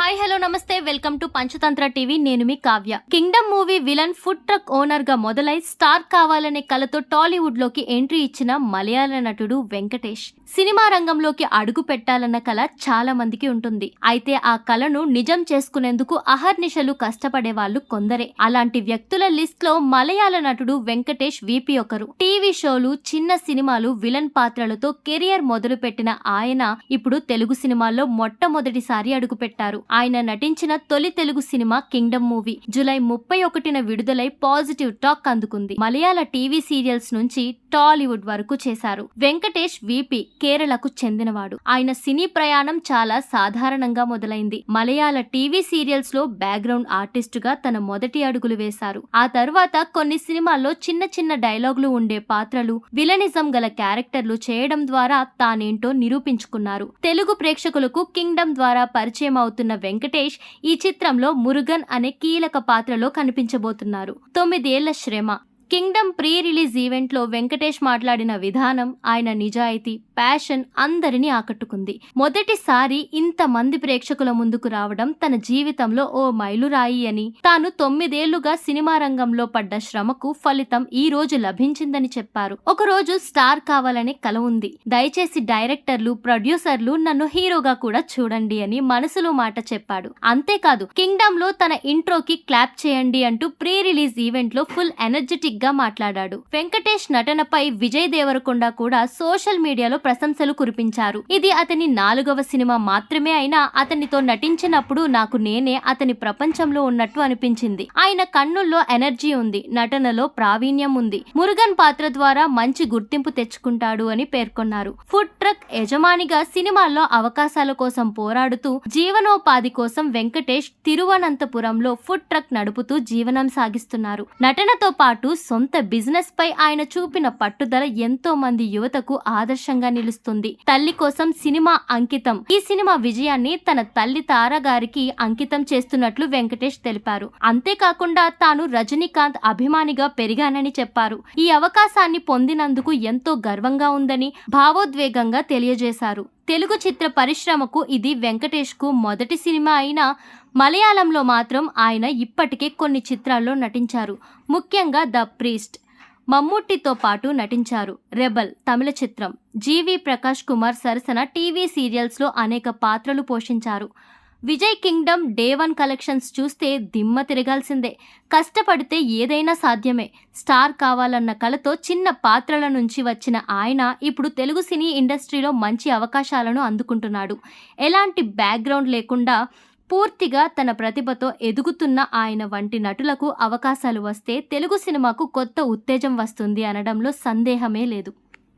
Hi hello నమస్తే welcome to Panchatantra TV. నేను మీ కావ్య. Kingdom movie villain food truck owner గా మొదలై స్టార్ కావాలనే కలతో టాలీవుడ్ లోకి ఎంట్రీ ఇచ్చిన మలయాళ నటుడు వెంకటేష్. సినిమా రంగంలోకి అడుగు పెట్టాలన్న కల చాలా మందికి ఉంటుంది. అయితే ఆ కలను నిజం చేసుకునేందుకు అహర్నిశలు కష్టపడే వాళ్ళు కొందరే. అలాంటి వ్యక్తుల లిస్ట్ లో మలయాళ నటుడు వెంకటేష్ వీపీ ఒకరు. టీవీ షోలు, చిన్న సినిమాలు, విలన్ పాత్రలతో కెరియర్ మొదలు పెట్టిన ఆయన ఇప్పుడు తెలుగు సినిమాల్లో మొట్టమొదటిసారి అడుగుపెట్టారు. ఆయన నటించిన తొలి Telugu cinema Kingdom movie July 31న విడుదలై పాజిటివ్ టాక్ అందుకుంది. మలయాళ టీవీ సీరియల్స్ నుంచి టాలీవుడ్ వరకు చేశారు. వెంకటేష్ వీపీ కేరళకు చెందినవాడు. ఆయన సినీ ప్రయాణం చాలా సాధారణంగా మొదలైంది. మలయాళ టీవీ సీరియల్స్ లో బ్యాక్గ్రౌండ్ ఆర్టిస్ట్ గా తన మొదటి అడుగులు వేశారు. ఆ తర్వాత కొన్ని సినిమాల్లో చిన్న చిన్న డైలాగులు ఉండే పాత్రలు, విలనిజం గల క్యారెక్టర్లు చేయడం ద్వారా తానేంటో నిరూపించుకున్నారు. తెలుగు ప్రేక్షకులకు కింగ్డమ్ ద్వారా పరిచయం అవుతున్న వెంకటేష్ ఈ చిత్రంలో మురుగన్ అనే కీలక పాత్రలో కనిపించబోతున్నారు. 9 ఏళ్ల శ్రమ. కింగ్డమ్ ప్రీ రిలీజ్ ఈవెంట్ లో వెంకటేష్ మాట్లాడిన విధానం, ఆయన నిజాయితీ, ప్యాషన్ అందరినీ ఆకట్టుకుంది. మొదటిసారి ఇంతమంది ప్రేక్షకుల ముందుకు రావడం తన జీవితంలో ఓ మైలురాయి అని, తాను 9 ఏళ్లుగా సినిమా రంగంలో పడ్డ శ్రమకు ఫలితం ఈ రోజు లభించిందని చెప్పారు. ఒకరోజు స్టార్ కావాలనే కల ఉంది. దయచేసి డైరెక్టర్లు, ప్రొడ్యూసర్లు నన్ను హీరోగా కూడా చూడండి అని మనసులో మాట చెప్పాడు. అంతేకాదు కింగ్డమ్ లో తన ఇంట్రోకి క్లాప్ చేయండి అంటూ ప్రీ రిలీజ్ ఈవెంట్ లో ఫుల్ ఎనర్జెటిక్ గా మాట్లాడాడు. వెంకటేష్ నటనపై విజయ్ దేవరకొండ కూడా సోషల్ మీడియాలో ప్రశంసలు కురిపించారు. ఇది అతని 4వ సినిమా మాత్రమే అయినా అతనితో నటించినప్పుడు నాకు నేనే అతని ప్రపంచంలో ఉన్నట్టు అనిపించింది. ఆయన కన్నుల్లో ఎనర్జీ ఉంది, నటనలో ప్రావీణ్యం ఉంది. మురుగన్ పాత్ర ద్వారా మంచి గుర్తింపు తెచ్చుకుంటాడు అని పేర్కొన్నారు. ఫుడ్ ట్రక్ యజమానిగా సినిమాల్లో అవకాశాల కోసం పోరాడుతూ జీవనోపాధి కోసం వెంకటేష్ తిరువనంతపురంలో ఫుడ్ ట్రక్ నడుపుతూ జీవనం సాగిస్తున్నారు. నటనతో పాటు సొంత బిజినెస్ పై ఆయన చూపిన పట్టుదల ఎంతో మంది యువతకు ఆదర్శంగా నిలుస్తుంది. తల్లి కోసం సినిమా అంకితం. ఈ సినిమా విజయాన్ని తన తల్లి తార గారికి అంకితం చేస్తున్నట్లు వెంకటేష్ తెలిపారు. అంతేకాకుండా తాను రజనీకాంత్ అభిమానిగా పెరిగానని చెప్పారు. ఈ అవకాశాన్ని పొందినందుకు ఎంతో గర్వంగా ఉందని భావోద్వేగంగా తెలియజేశారు. తెలుగు చిత్ర పరిశ్రమకు ఇది వెంకటేష్ కు మొదటి సినిమా అయినా మలయాళంలో మాత్రం ఆయన ఇప్పటికే కొన్ని చిత్రాల్లో నటించారు. ముఖ్యంగా ద ప్రీస్ట్, మమ్ముట్టితో పాటు నటించారు. రెబల్ తమిళ చిత్రం, జీవి ప్రకాష్ కుమార్ సరసన టీవీ సీరియల్స్ లో అనేక పాత్రలు పోషించారు. విజయ్ కింగ్డమ్ డే 1 కలెక్షన్స్ చూస్తే దిమ్మ తిరగాల్సిందే. కష్టపడితే ఏదైనా సాధ్యమే. స్టార్ కావాలన్న కలతో చిన్న పాత్రల నుంచి వచ్చిన ఆయన ఇప్పుడు తెలుగు సినీ ఇండస్ట్రీలో మంచి అవకాశాలను అందుకుంటున్నాడు. ఎలాంటి బ్యాక్గ్రౌండ్ లేకుండా పూర్తిగా తన ప్రతిభతో ఎదుగుతున్న ఆయన వంటి నటులకు అవకాశాలు వస్తే తెలుగు సినిమాకు కొత్త ఉత్తేజం వస్తుంది అనడంలో సందేహమే లేదు.